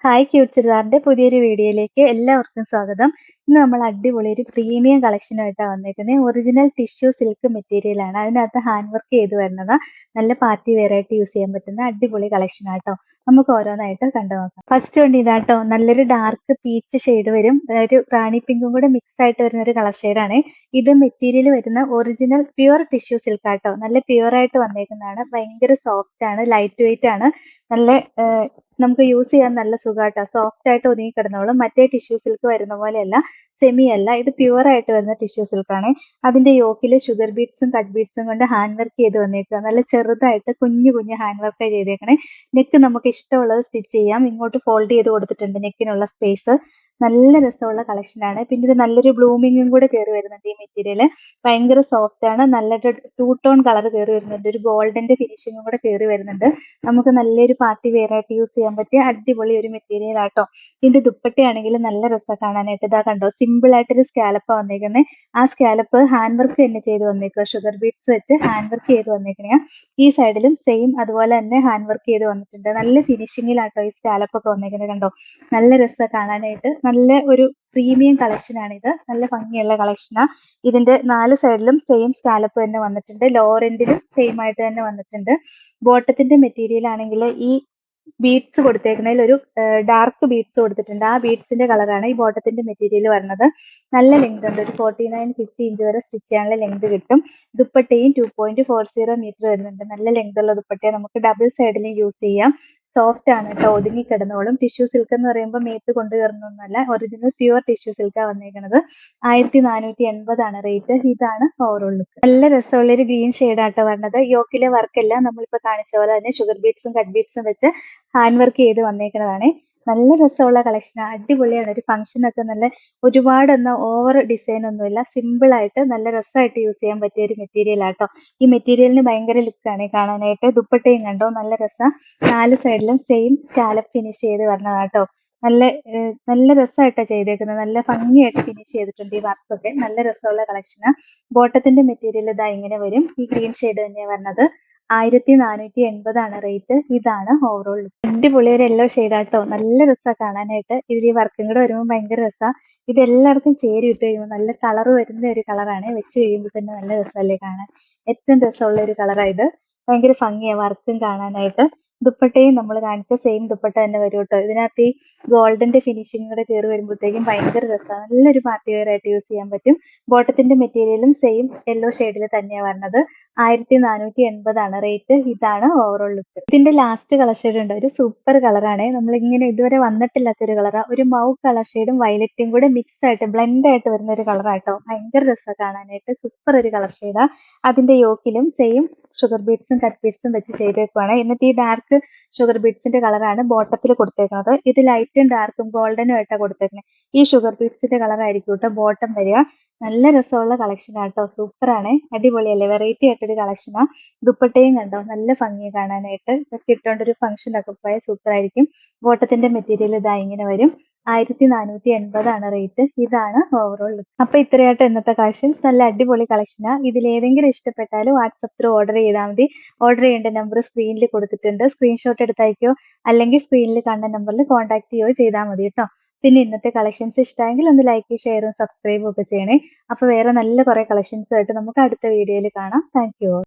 Hi cute ചുരിദാറിന്റെ പുതിയൊരു വീഡിയോയിലേക്ക് എല്ലാവർക്കും സ്വാഗതം. ഇന്ന് നമ്മൾ അടിപൊളി ഒരു പ്രീമിയം കളക്ഷനുമായിട്ടാണ് വന്നേക്കുന്നത്. ഒറിജിനൽ ടിഷ്യൂ സിൽക്ക് മെറ്റീരിയൽ ആണ്. അതിനകത്ത് ഹാൻഡ് വർക്ക് ചെയ്ത് വരുന്നത്. നല്ല പാർട്ടി വെയർ ആയിട്ട് യൂസ് ചെയ്യാൻ പറ്റുന്ന അടിപൊളി കളക്ഷൻ ആട്ടോ. നമുക്ക് ഓരോന്നായിട്ട് കണ്ടു നോക്കാം. ഫസ്റ്റ് കൊണ്ട് ഇതാട്ടോ, നല്ലൊരു ഡാർക്ക് പീച്ച് ഷെയ്ഡ് വരും. ഒരു റാണി പിങ്കും കൂടെ മിക്സ് ആയിട്ട് വരുന്ന ഒരു കളർ ഷെയ്ഡാണ്. ഇത് മെറ്റീരിയൽ വരുന്ന ഒറിജിനൽ പ്യുവർ ടിഷ്യൂ സിൽക്ക് ആട്ടോ. നല്ല പ്യുവർ ആയിട്ട് വന്നേക്കുന്നതാണ്. ഭയങ്കര സോഫ്റ്റ് ആണ്, ലൈറ്റ് വെയിറ്റ് ആണ്. നല്ല നമുക്ക് യൂസ് ചെയ്യാൻ നല്ല സുഖമായിട്ടാ, സോഫ്റ്റ് ആയിട്ട് ഒതുങ്ങി കിടന്നോളും. മറ്റേ ടിഷ്യൂ സിൽക്ക് വരുന്ന പോലെയല്ല, സെമി അല്ല, ഇത് പ്യുവർ ആയിട്ട് വരുന്ന ടിഷ്യൂ സിൽക്ക് ആണ്. അതിന്റെ യോക്കില് ഷുഗർ ബീഡ്സും കട്ട് ബീഡ്സും കൊണ്ട് ഹാൻഡ് വർക്ക് ചെയ്ത് വന്നേക്കുക. നല്ല ചെറുതായിട്ട് കുഞ്ഞു കുഞ്ഞു ഹാൻഡ് വർക്ക് ചെയ്തേക്കണേ. നെക്ക് നമുക്ക് ഇഷ്ടമുള്ളത് സ്റ്റിച്ച് ചെയ്യാം. ഇങ്ങോട്ട് ഫോൾഡ് ചെയ്ത് കൊടുത്തിട്ടുണ്ട് നെക്കിനുള്ള സ്പേസ്. നല്ല രസമുള്ള കളക്ഷൻ ആണ്. പിന്നെ ഒരു നല്ലൊരു ബ്ലൂമിങ്ങും കൂടെ കയറി വരുന്നുണ്ട് ഈ മെറ്റീരിയൽ. ഭയങ്കര സോഫ്റ്റ് ആണ്. നല്ലൊരു ടൂ ടോൺ കളർ കയറി വരുന്നുണ്ട്. ഒരു ഗോൾഡന്റെ ഫിനിഷിങ്ങും കൂടെ കയറി വരുന്നുണ്ട്. നമുക്ക് നല്ലൊരു പാർട്ടി വെയർ ആയിട്ട് യൂസ് ചെയ്യാൻ പറ്റിയ അടിപൊളി ഒരു മെറ്റീരിയൽ ആട്ടോ. ഇതിന്റെ ദുപ്പട്ടയാണെങ്കിൽ നല്ല രസം കാണാനായിട്ട്. ഇതാ കണ്ടോ, സിമ്പിൾ ആയിട്ടൊരു സ്കാലപ്പാ വന്നേക്കുന്നത്. ആ സ്കാലപ്പ് ഹാൻഡ് വർക്ക് തന്നെ ചെയ്ത് വന്നേക്കുക. ഷുഗർ ബീഡ്സ് വെച്ച് ഹാൻഡ് വർക്ക് ചെയ്ത് വന്നേക്കണേ. ഈ സൈഡിലും സെയിം അതുപോലെ തന്നെ ഹാൻഡ് വർക്ക് ചെയ്ത് വന്നിട്ടുണ്ട്. നല്ല ഫിനിഷിങ്ങിലാട്ടോ ഈ സ്കാലപ്പ് ഒക്കെ വന്നേക്കുന്നത്. കണ്ടോ, നല്ല രസം കാണാനായിട്ട്. നല്ല ഒരു പ്രീമിയം കളക്ഷൻ ആണ് ഇത്. നല്ല ഭംഗിയുള്ള കളക്ഷനാ. ഇതിന്റെ 4 സൈഡിലും സെയിം സ്കാലപ്പ് തന്നെ വന്നിട്ടുണ്ട്. ലോവർ എൻഡിലും സെയിം ആയിട്ട് തന്നെ വന്നിട്ടുണ്ട്. ബോട്ടത്തിന്റെ മെറ്റീരിയൽ ആണെങ്കിൽ ഈ ബീഡ്സ് കൊടുത്തേക്കുന്നതിൽ ഒരു ഡാർക്ക് ബീഡ്സ് കൊടുത്തിട്ടുണ്ട്. ആ ബീഡ്സിന്റെ കളറാണ് ഈ ബോട്ടത്തിന്റെ മെറ്റീരിയൽ വരുന്നത്. നല്ല ലെങ്ത് ഉണ്ട്. ഒരു 49-50 ഇഞ്ച് വരെ സ്റ്റിച്ച് ചെയ്യാനുള്ള ലെങ്ത് കിട്ടും. ദുപ്പട്ടയും 2.40 മീറ്റർ വരുന്നുണ്ട്. നല്ല ലെങ്ത് ഉള്ള ദുപ്പട്ടയെ നമുക്ക് ഡബിൾ സൈഡിലും യൂസ് ചെയ്യാം. സോഫ്റ്റ് ആണ് കേട്ടോ, ഒതുങ്ങി കിടന്നോളും. ടിഷ്യൂ സിൽക്ക് എന്ന് പറയുമ്പോൾ മേത്ത് കൊണ്ടു കയറുന്നൊന്നുമല്ല, ഒറിജിനൽ പ്യുവർ ടിഷ്യൂ സിൽക്കാണ് വന്നേക്കുന്നത്. 1480 ആണ് റേറ്റ്. ഇതാണ് ഓവറോൾ ലുക്ക്. നല്ല രസമുള്ള ഒരു ഗ്രീൻ ഷെയ്ഡാട്ടോ വരുന്നത്. യോക്കിലെ വർക്കെല്ലാം നമ്മളിപ്പോ കാണിച്ച പോലെ തന്നെ ഷുഗർ ബീഡ്സും കട്ട് ബീഡ്സും വെച്ച് ഹാൻഡ് വർക്ക് ചെയ്ത് വന്നേക്കുന്നതാണ്. നല്ല രസമുള്ള കളക്ഷനാണ്. അടിപൊളിയാണ്. ഒരു ഫംഗ്ഷനൊക്കെ നല്ല ഒരുപാടൊന്നും ഓവർ ഡിസൈൻ ഒന്നുമില്ല, സിമ്പിൾ ആയിട്ട് നല്ല രസമായിട്ട് യൂസ് ചെയ്യാൻ പറ്റിയ ഒരു മെറ്റീരിയൽ ആട്ടോ. ഈ മെറ്റീരിയലിന് ഭയങ്കര ലുക്കാണ് കാണാനായിട്ട്. ദുപ്പട്ടയും കണ്ടോ, നല്ല രസം. 4 സൈഡിലും സെയിം സ്കാലപ്പ് ഫിനിഷ് ചെയ്ത് വരണതാട്ടോ. നല്ല നല്ല രസമായിട്ടാണ് ചെയ്തേക്കുന്നത്. നല്ല ഭംഗിയായിട്ട് ഫിനിഷ് ചെയ്തിട്ടുണ്ട് ഈ വർക്കൊക്കെ. നല്ല രസമുള്ള കളക്ഷനാണ്. ബോട്ടത്തിന്റെ മെറ്റീരിയൽ ഇതാ ഇങ്ങനെ വരും. ഈ ഗ്രീൻ ഷെയ്ഡ് തന്നെയാണ് വരുന്നത്. 1480 ആണ് റേറ്റ്. ഇതാണ് ഓവറോൾ ലുക്ക്. അടിപൊളി ഒരു യെല്ലോ ഷെയ്ഡാട്ടോ. നല്ല രസമാണ് കാണാനായിട്ട്. ഇതിൽ ഈ വർക്കും കൂടെ വരുമ്പോൾ ഭയങ്കര രസമാണ്. ഇത് എല്ലാവർക്കും ചേരി ഇട്ട് കഴിയുമ്പോൾ നല്ല കളർ വരുന്ന ഒരു കളറാണ്. വെച്ച് കഴിയുമ്പോൾ തന്നെ നല്ല രസമല്ലേ കാണാൻ. ഏറ്റവും രസമുള്ള ഒരു കളറാണ് ഇത്. ഭയങ്കര ഭംഗിയാണ് വർക്കും കാണാനായിട്ട്. ദുപ്പട്ടയും നമ്മൾ കാണിച്ച സെയിം ദുപ്പട്ട തന്നെ വരും കേട്ടോ. ഇതിനകത്ത് ഈ ഗോൾഡന്റെ ഫിനിഷിംഗ് കൂടെ കയറി വരുമ്പോഴത്തേക്കും ഭയങ്കര രസമാണ്. നല്ലൊരു പാർട്ടി വെയർ ആയിട്ട് യൂസ് ചെയ്യാൻ പറ്റും. ബോട്ടത്തിന്റെ മെറ്റീരിയലും സെയിം യെല്ലോ ഷെയ്ഡിൽ തന്നെയാണ് വരുന്നത്. 1480 ആണ് റേറ്റ്. ഇതാണ് ഓവറോൾ ലുക്ക്. ഇതിന്റെ ലാസ്റ്റ് കളർ ഷെയ്ഡ് ഉണ്ട്. ഒരു സൂപ്പർ കളറാണ്. നമ്മളിങ്ങനെ ഇതുവരെ വന്നിട്ടില്ലാത്തൊരു കളറാണ്. ഒരു മൗ കളർ ഷെയ്ഡും വയലറ്റും കൂടെ മിക്സ് ആയിട്ട് ബ്ലെൻഡ് ആയിട്ട് വരുന്ന ഒരു കളറാട്ടോ. ഭയങ്കര രസമാണ് കാണാനായിട്ട്. സൂപ്പർ ഒരു കളർ ഷെയ്ഡാ. അതിന്റെ യോക്കിലും സെയിം ഷുഗർ ബീഡ്സും കട്ട് ബീഡ്സും വെച്ച് ചെയ്തേക്കുവാണ്. എന്നിട്ട് ഈ ഡാർക്ക് ഷുഗർ ബീഡ്സിന്റെ കളറാണ് ബോട്ടത്തിൽ കൊടുത്തേക്കുന്നത്. ഇത് ലൈറ്റും ഡാർക്കും ഗോൾഡനും ആയിട്ടാണ് കൊടുത്തേക്കുന്നത്. ഈ ഷുഗർ ബീഡ്സിന്റെ കളറായിരിക്കും കേട്ടോ ബോട്ടം വരിക. നല്ല രസമുള്ള കളക്ഷൻ ആട്ടോ. സൂപ്പറാണ്, അടിപൊളിയല്ലേ, വെറൈറ്റി ആയിട്ടൊരു കളക്ഷനാ. ദുപ്പട്ടയും കണ്ടോ, നല്ല ഭംഗിയെ കാണാനായിട്ട്. ഇതൊക്കെ ഇട്ടുകൊണ്ട് ഒരു ഫംഗ്ഷൻ ഒക്കെ പോയാൽ സൂപ്പർ ആയിരിക്കും. ബോട്ടത്തിന്റെ മെറ്റീരിയൽ ഇതാ ഇങ്ങനെ വരും. 1480 ആണ് റേറ്റ്. ഇതാണ് ഓവറോൾ ലുക്ക്. അപ്പൊ ഇത്രയായിട്ട് ഇന്നത്തെ കളക്ഷൻസ്. നല്ല അടിപൊളി കളക്ഷനാ. ഇതിലേതെങ്കിലും ഇഷ്ടപ്പെട്ടാൽ വാട്സപ്പ് ത്രൂ ഓർഡർ ചെയ്താൽ മതി. ഓർഡർ ചെയ്യേണ്ട നമ്പർ സ്ക്രീനിൽ കൊടുത്തിട്ടുണ്ട്. സ്ക്രീൻഷോട്ട് എടുത്തയക്കോ അല്ലെങ്കിൽ സ്ക്രീനിൽ കാണുന്ന നമ്പറിൽ കോൺടാക്ട് ചെയ്യുകയോ ചെയ്താൽ മതി കേട്ടോ. പിന്നെ ഇന്നത്തെ കളക്ഷൻസ് ഇഷ്ടമെങ്കിൽ ഒന്ന് ലൈക്ക്, ഷെയറും സബ്സ്ക്രൈബും ഒക്കെ ചെയ്യണേ. അപ്പൊ വേറെ നല്ല കുറെ കളക്ഷൻസ് ആയിട്ട് നമുക്ക് അടുത്ത വീഡിയോയിൽ കാണാം. Thank you.